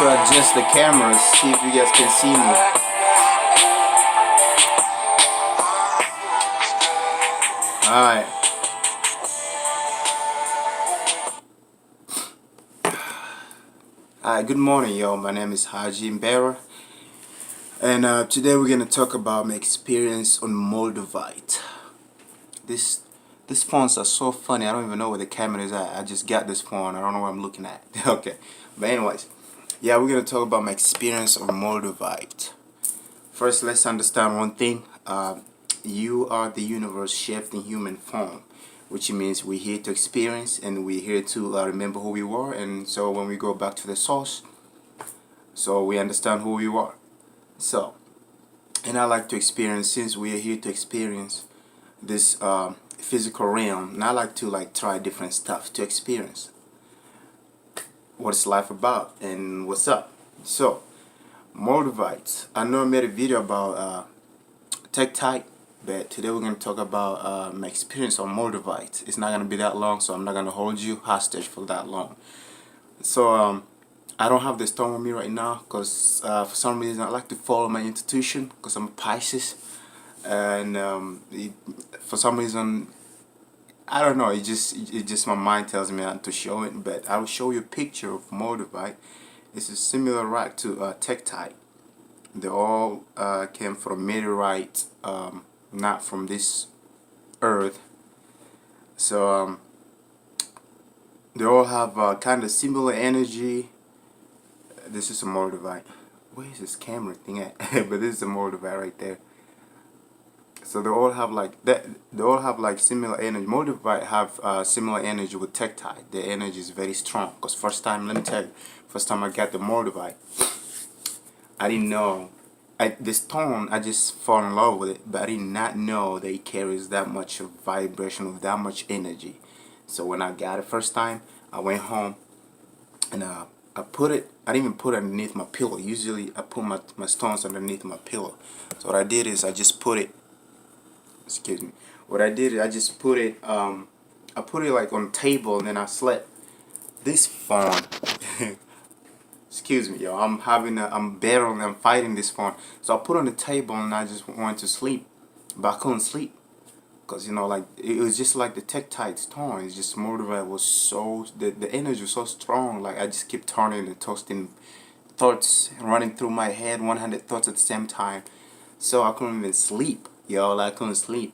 to adjust the camera, see if you guys can see me. Alright. Alright, good morning, y'all. My name is Haji Mbera. And today we're going to talk about my experience on Moldavite. These phones are so funny. I don't even know where the camera is at. I just got this phone. I don't know what I'm looking at. Okay. But anyways, yeah, we're going to talk about my experience on Moldavite. First, let's understand one thing. You are the universe shaped in human form, which means we're here to experience and we're here to remember who we were. And so when we go back to the source, so we understand who we are. So, and I like to experience, since we are here to experience this physical realm, and I like to try different stuff to experience what's life about and what's up. So, Moldavite. I know I made a video about Tektite, but today we're going to talk about my experience on Moldavite. It's not going to be that long, so I'm not going to hold you hostage for that long. So I don't have the stone with me right now because for some reason I like to follow my intuition because I'm a Pisces, and for some reason I don't know, it just my mind tells me not to show it. But I will show you a picture of Moldavite. It's a similar rock to Tektite. They all came from meteorite, not from this earth. So they all have kind of similar energy. This is a Moldavite. Where is this camera thing at? But this is a Moldavite right there. So they all have like that. They all have like similar energy. Moldavite have similar energy with Tektite. The energy is very strong. Cause first time, let me tell you, first time I got the Moldavite, I didn't know. The stone, I just fall in love with it, but I did not know that it carries that much vibration, with that much energy. So when I got it first time, I went home and I put it. I didn't even put it underneath my pillow. Usually I put my stones underneath my pillow. So what I did is I just put it. Excuse me. What I did is I just put it. I put it like on the table, and then I slept. This phone. Excuse me, yo. I'm battling. I'm fighting this phone. So I put it on the table, and I just wanted to sleep, but I couldn't sleep. Cause like it was just like the Tektite stone. It's just Moldavite was so the energy was so strong. Like I just kept turning and toasting, thoughts running through my head, 100 thoughts at the same time. So I couldn't even sleep, yo. Like I couldn't sleep.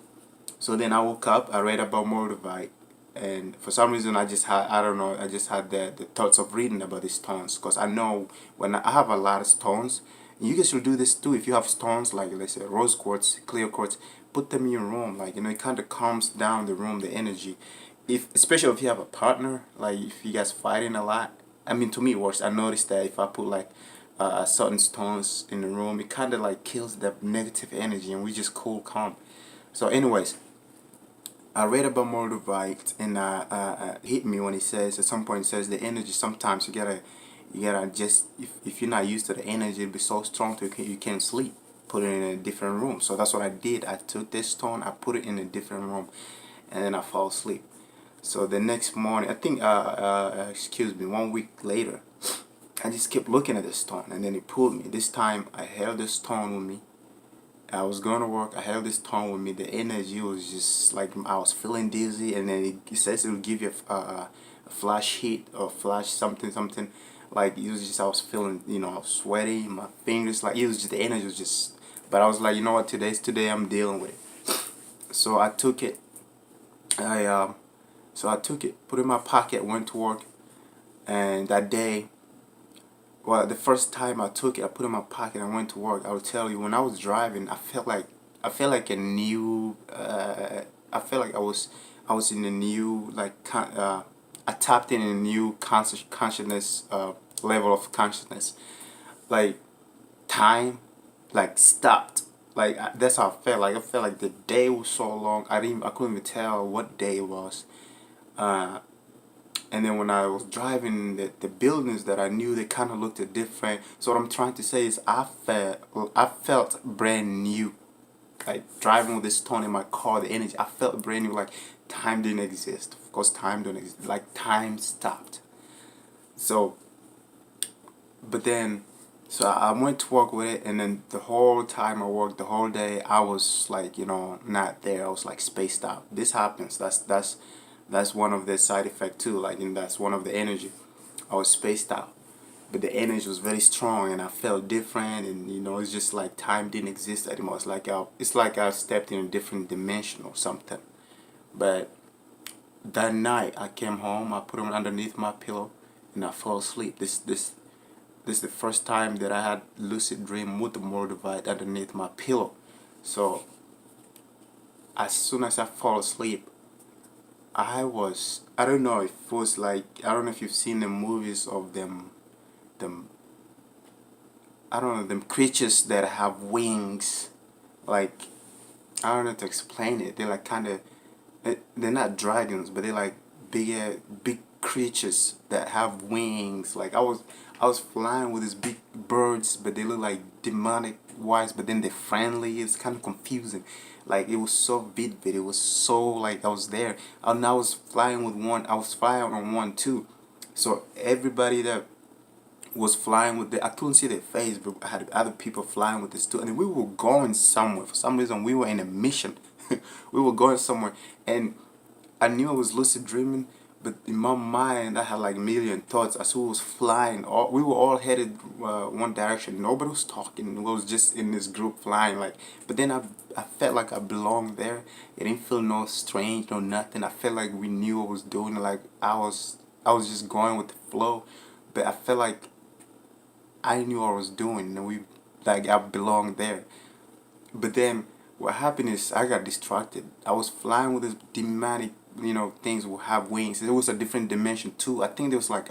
So then I woke up. I read about Moldavite, and for some reason I just had, I don't know, I just had the thoughts of reading about these stones. Cause I know when I have a lot of stones. You guys should do this too. If you have stones like, let's say, rose quartz, clear quartz, put them in your room. Like, it kind of calms down the room, the energy. Especially if you have a partner, like if you guys fighting a lot. I mean, to me it works. I noticed that if I put like certain stones in the room, it kind of like kills the negative energy, and we just cool, calm. So, anyways, I read about Moldavite, and hit me when it says, at some point it says the energy, sometimes you gotta just, if you're not used to the energy, it'll be so strong that you can't sleep. Put it in a different room. So that's what I did. I took this stone, I put it in a different room, and then I fall asleep. So the next morning, I think excuse me, 1 week later, I just kept looking at the stone, and then it pulled me. This time I held the stone with me. I was going to work. I held this stone with me. The energy was just like I was feeling dizzy, and then it says it will give you a flash hit or flash something. Like it was just, I was feeling, I was sweaty, my fingers, like it was just, the energy was just. But I was like, you know what, today's today. I'm dealing with it. So I took it. So I took it, put it in my pocket, went to work, and that day. Well, the first time I took it, I put it in my pocket and went to work. I will tell you, when I was driving, I felt like a new. I felt like I was in a new, I tapped in a new consciousness level of consciousness. Like time, like stopped. Like that's how I felt. Like I felt like the day was so long. I couldn't even tell what day it was. And then when I was driving, the buildings that I knew, they kind of looked different. So what I'm trying to say is I felt brand new. Like driving with this stone in my car, the energy, I felt brand new. Like time didn't exist. Of course, time don't exist. Like time stopped. So But then, so I went to work with it, and then the whole time I worked, the whole day, I was like, not there. I was like spaced out. This happens. That's one of the side effect too. Like, and that's one of the energy. I was spaced out, but the energy was very strong, and I felt different. And it's just like time didn't exist anymore. It's like I stepped in a different dimension or something. But that night, I came home. I put them underneath my pillow, and I fell asleep. This is the first time that I had lucid dream with the Moldavite underneath my pillow. So as soon as I fall asleep, I don't know if it was like, I don't know if you've seen the movies of them, I don't know, them creatures that have wings. Like, I don't know how to explain it. They're like kind of, they're not dragons, but they're like big creatures that have wings. Like I was flying with these big birds, but they look like demonic wise, but then they're friendly. It's kind of confusing. Like, it was so vivid. It was so like I was there, and I was flying with one. I was flying on one too. So everybody that was flying with I couldn't see their face, but I had other people flying with this too, and we were going somewhere. For some reason, we were in a mission. We were going somewhere, and I knew I was lucid dreaming, but in my mind, I had like a million thoughts as we was flying. We were all headed one direction. Nobody was talking. We was just in this group flying. Like, but then I felt like I belonged there. It didn't feel no strange, no nothing. I felt like we knew what was doing. Like I was just going with the flow, but I felt like I knew what I was doing, and I belonged there. But then what happened is I got distracted. I was flying with this demonic, things will have wings. It was a different dimension too. I think there was like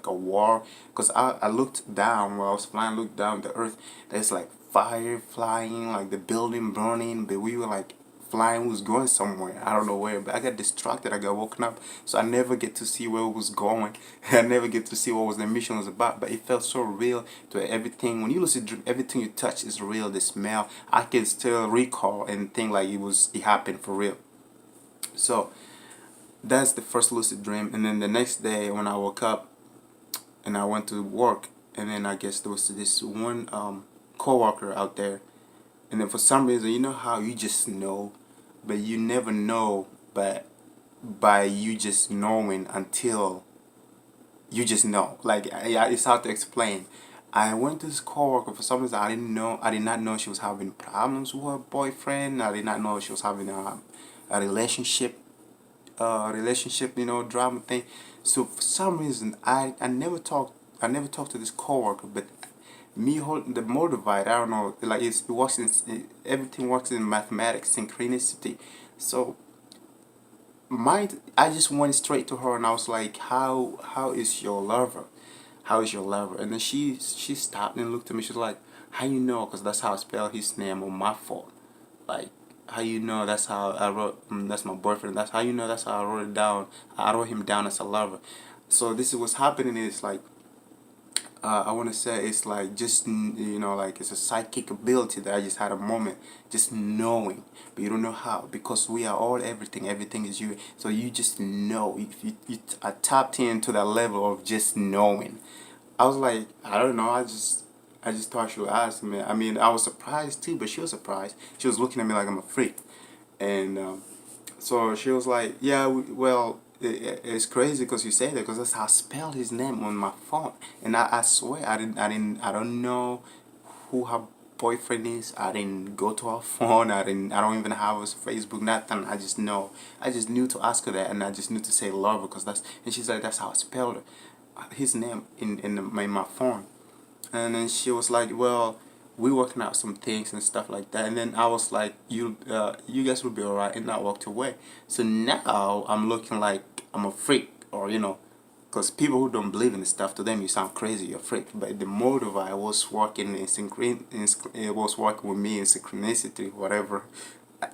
a war, because I looked down while I was flying. Looked down the earth. There's like fire flying, like the building burning, but we were like flying, was going somewhere. I don't know where, but I got distracted. I got woken up, so I never get to see where it was going. I never get to see what was the mission was about. But it felt so real to everything. When you lucid dream, everything you touch is real. The smell, I can still recall and think like it happened for real. So that's the first lucid dream. And then the next day when I woke up and I went to work, and then I guess there was this one coworker out there, and then for some reason, you know how you just know, but you never know, but by you just knowing until you just know. Like, it's hard to explain. I went to this coworker. For some reason, I did not know she was having problems with her boyfriend. I did not know she was having a relationship, drama thing. So for some reason, I never talked to this coworker, but me holding the Moldavite, I don't know, like it works everything works in mathematics, synchronicity. So I just went straight to her, and I was like, how is your lover? How is your lover? And then she stopped and looked at me. She's like, how you know? Because that's how I spell his name on my phone. Like, how you know? That's how I wrote. That's my boyfriend. That's how you know. That's how I wrote it down. I wrote him down as a lover. So this is what's happening. Is like, I want to say it's like just like it's a psychic ability that I just had a moment, just knowing, but you don't know how, because we are all everything is you. So you just know. If I tapped into that level of just knowing. I was like, I don't know. I just thought she would ask me. I mean, I was surprised too, but she was surprised. She was looking at me like I'm a freak, and so she was like, yeah, well, it's crazy because you say that, because that's how I spelled his name on my phone. And I swear, I don't know who her boyfriend is. I didn't go to her phone. I don't even have his Facebook, nothing. I just know. I just knew to ask her that, and I just knew to say love her, because and she's like, that's how I spelled it. His name in my phone. And then she was like, well, we working out some things and stuff like that. And then I was like, you guys will be alright, and I walked away. So now I'm looking like I'm a freak, or because people who don't believe in this stuff, to them you sound crazy, you're a freak. But the motive, I was working it was working with me in synchronicity, whatever.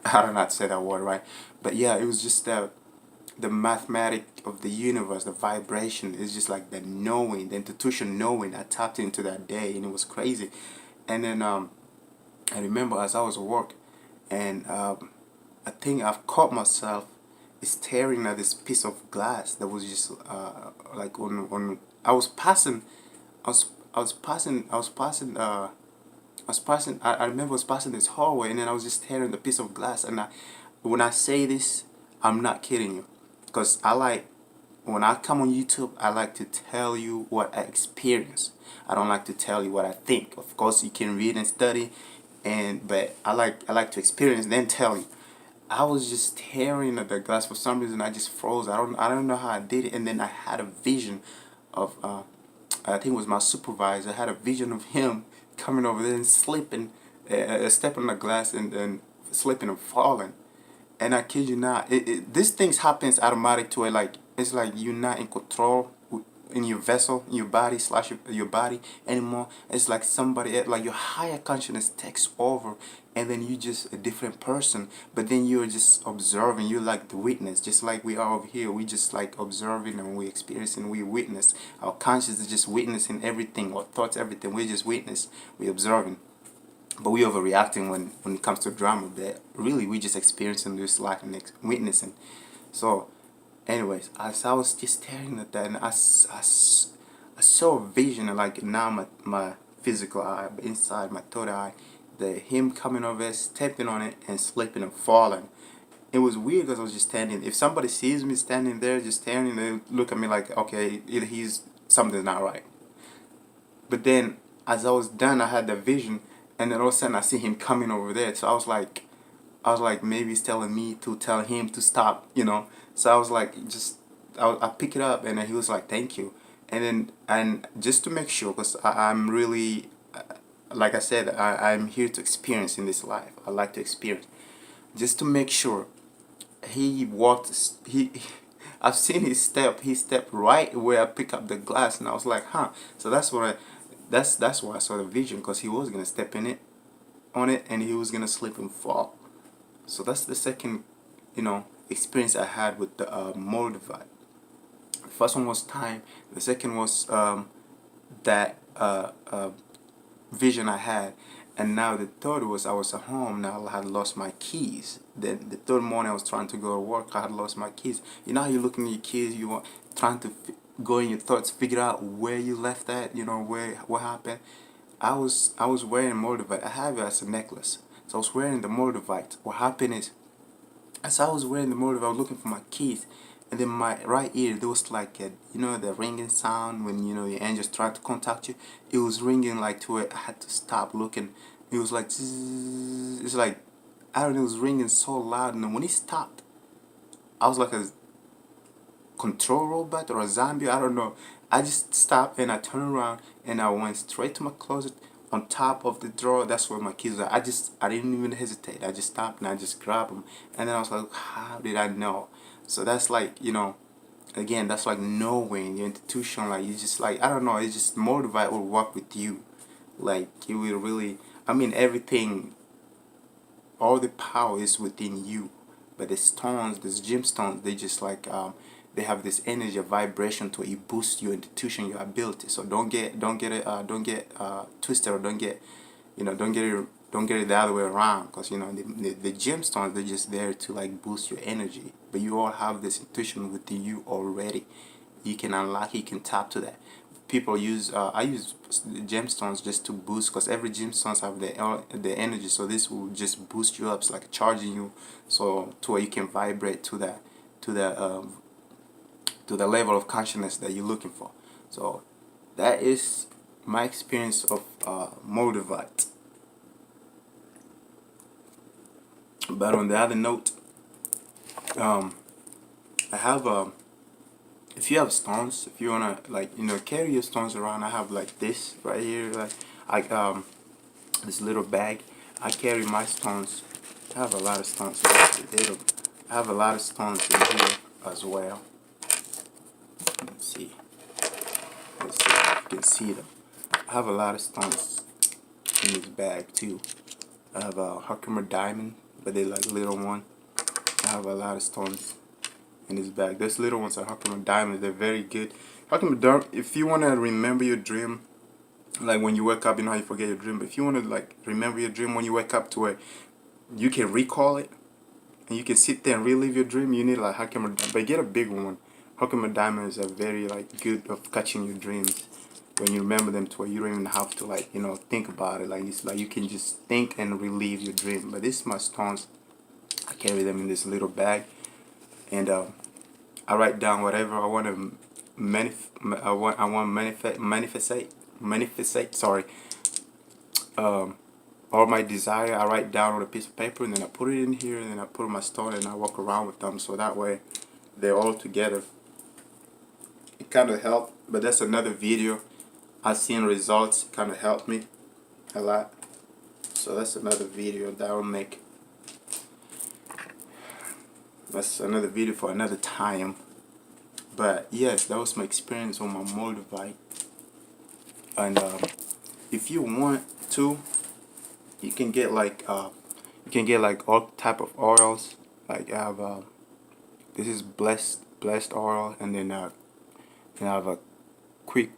I don't know how to say that word right, but yeah, it was just the mathematic of the universe, the vibration is just like the knowing, the intuition knowing. I tapped into that day, and it was crazy. And then I remember as I was at work, and I think I've caught myself staring at this piece of glass that was just like on I was passing. I was I remember I was passing this hallway, and then I was just staring at the piece of glass. And when I say this, I'm not kidding you, because when I come on YouTube, I like to tell you what I experience. I don't like to tell you what I think. Of course, you can read and study, but I like to experience then tell you. I was just staring at the glass for some reason. I just froze. I don't know how I did it. And then I had a vision of I think it was my supervisor. I had a vision of him coming over there and slipping, stepping on the glass and slipping and falling. And I kid you not, this things happens automatic to it. Like it's like you're not in control in your vessel, in your body slash your body anymore. It's like somebody like your higher consciousness takes over, and then you just a different person. But then you're just observing. You're like the witness, just like we are over here. We just like observing and we experiencing. We witness. Our conscious is just witnessing everything. Our thoughts, everything. We just witness. We observing. But we overreacting when it comes to drama. But really, we just experiencing this life and witnessing. So, anyways, as I was just staring at that, and I saw a vision, and like now my physical eye, but inside my third eye, him coming over, stepping on it, and slipping and falling. It was weird because I was just standing. If somebody sees me standing there, just staring, they look at me like, okay, either something's not right. But then, as I was done, I had the vision, and then all of a sudden I see him coming over there. So I was like, maybe he's telling me to tell him to stop. So I was like, I pick it up, and then he was like, thank you. And just to make sure, because I'm really, like I said, I'm here to experience in this life. I like to experience. Just to make sure, he walked, I've seen his step. He stepped right where I pick up the glass, and I was like, huh. So that's why I saw the vision, because he was gonna step on it, and he was gonna slip and fall. So that's the second, experience I had with the Moldavite. The first one was time. The second was that vision I had, and now the third was I was at home. Now I had lost my keys. Then the third morning I was trying to go to work. I had lost my keys. You know how you're looking at your keys, you want trying to go in your thoughts, figure out where you left that. Where what happened. I was wearing Moldavite. I have it as a necklace. So I was wearing the Moldavite. What happened is, as I was wearing the Moldavite, I was looking for my keys, and then my right ear, there was like the ringing sound when your angels try to contact you. It was ringing like to it. I had to stop looking. It was like zzz, it's like I don't know. It was ringing so loud, and then when it stopped, I was like a control robot or a zombie. I don't know. I just stopped and I turned around and I went straight to my closet. On top of the drawer, that's where my keys are. I didn't even hesitate. I just stopped and I just grabbed them. And then I was like, how did I know? So that's like, again, that's like knowing your institution. Like, you just like, I don't know, it's just Moldavite will work with you. Like, you will really, I mean, everything, all the power is within you. But the stones, these gemstones, they just like they have this energy, a vibration to it boost your institution, your ability. So don't get twisted, or don't get it the other way around. Because the gemstones, they're just there to like boost your energy. But you all have this intuition within you already. You can unlock, you can tap to that. People use I use gemstones just to boost, because every gemstones have the energy. So this will just boost you up. It's like charging you, so to where you can vibrate to the level of consciousness that you're looking for. So that is my experience of Moldavite. But on the other note, I have if you have stones, if you wanna like carry your stones around, I have like this right here, like I this little bag. I carry my stones. I have a lot of stones. I have a lot of stones in here as well. Let's see. Let's see if you can see them. I have a lot of stones in this bag too. I have a Herkimer diamond, but they're like little one. I have a lot of stones in this bag. Those little ones are Herkimer diamonds. They're very good. Herkimer diamond. If you wanna remember your dream, like when you wake up, you know how you forget your dream. But if you wanna like remember your dream when you wake up to where you can recall it and you can sit there and relive your dream, you need like Herkimer. But get a big one. Herkimer diamonds are very like good of catching your dreams. when you remember them to where you don't even have to like think about it. Like it's like you can just think and relive your dream. But this is my stones. I carry them in this little bag, and I write down whatever I want to manifest. Sorry. All my desire I write down on a piece of paper, and then I put it in here, and then I put my stone, and I walk around with them, so that way they're all together. It kind of helped, but that's another video. I've seen results, kind of helped me a lot, so that's another video that I'll make. That's another video for another time. But yes, that was my experience on my Moldavite. And if you want to, you can get like all type of oils. Like I have this is blessed oil, and then I have a quick.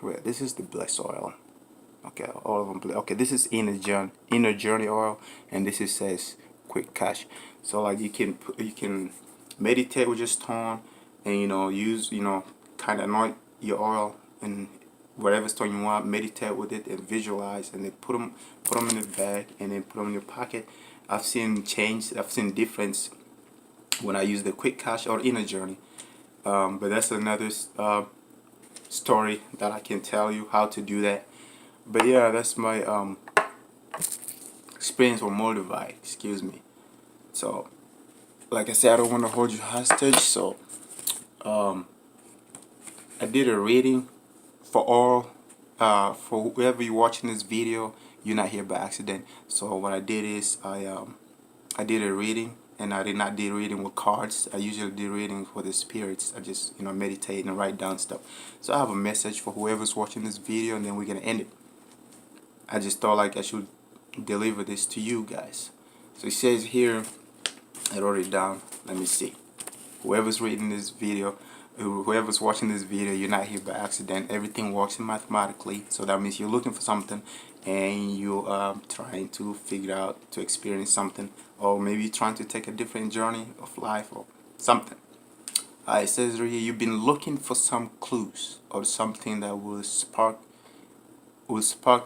Wait, this is the blessed oil. Okay, all of them. Okay, this is inner journey oil, and this is says quick cash. So like you can meditate with your stone, and use kind of anoint your oil and whatever stone you want, meditate with it and visualize, and then put them in the bag, and then put them in your pocket. I've seen difference when I use the quick cash or inner journey. But that's another story that I can tell you how to do that. But yeah, that's my experience with Moldavite. Excuse me. So, like I said, I don't want to hold you hostage. So, I did a reading for all. For whoever you're watching this video, you're not here by accident. So what I did is I did a reading, and I did not do reading with cards. I usually do reading for the spirits. I just meditate and write down stuff. So I have a message for whoever's watching this video, and then we're gonna end it. I just thought like I should deliver this to you guys. So it says here, I wrote it down. Let me see. Whoever's reading this video, whoever's watching this video, you're not here by accident. Everything works mathematically. So that means you're looking for something, and you're trying to figure out to experience something, or maybe you're trying to take a different journey of life or something. It says right here, you've been looking for some clues or something that will spark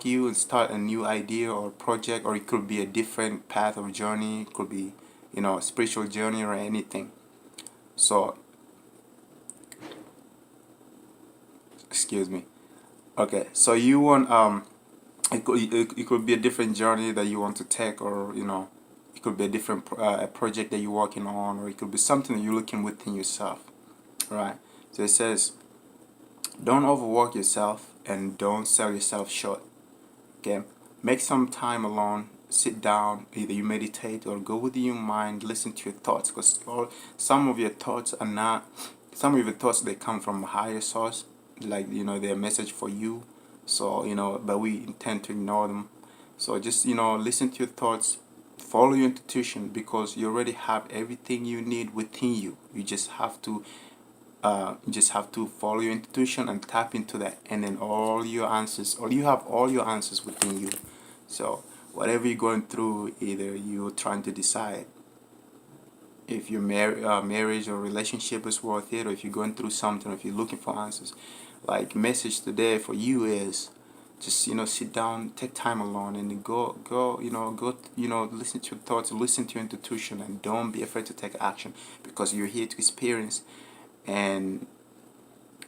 you and start a new idea or project, or it could be a different path of journey. It could be a spiritual journey or anything. So excuse me. Okay, so you want it could be a different journey that you want to take, or it could be a different a project that you're working on, or it could be something that you're looking within yourself, right? So it says, don't overwork yourself and don't sell yourself short. Okay, make some time alone. Sit down, either you meditate or go within your mind, listen to your thoughts, because some of your thoughts they come from a higher source, like they're a message for you. So but we tend to ignore them. So just listen to your thoughts, follow your intuition, because you already have everything you need within you. You just have to follow your intuition and tap into that, and then you have all your answers within you. So whatever you're going through, either you're trying to decide if your marriage or relationship is worth it, or if you're going through something, or if you're looking for answers. Like, message today for you is just sit down, take time alone, and go listen to your thoughts, listen to your intuition, and don't be afraid to take action, because you're here to experience. And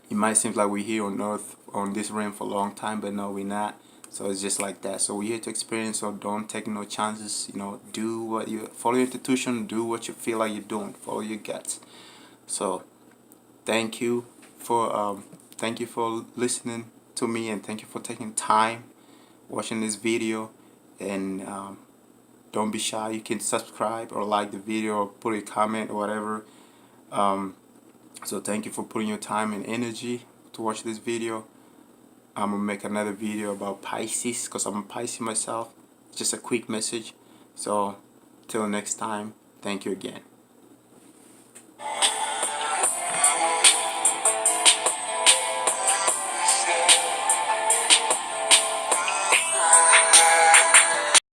it might seem like we're here on earth, on this realm, for a long time, but no, we're not. So it's just like that. So we're here to experience, so don't take no chances. Follow your intuition, do what you feel like you're doing, follow your guts. So thank you for listening to me, and thank you for taking time watching this video. And don't be shy. You can subscribe or like the video or put a comment or whatever. So thank you for putting your time and energy to watch this video. I'm gonna make another video about Pisces, because I'm a Pisces myself. Just a quick message. So till next time, thank you again.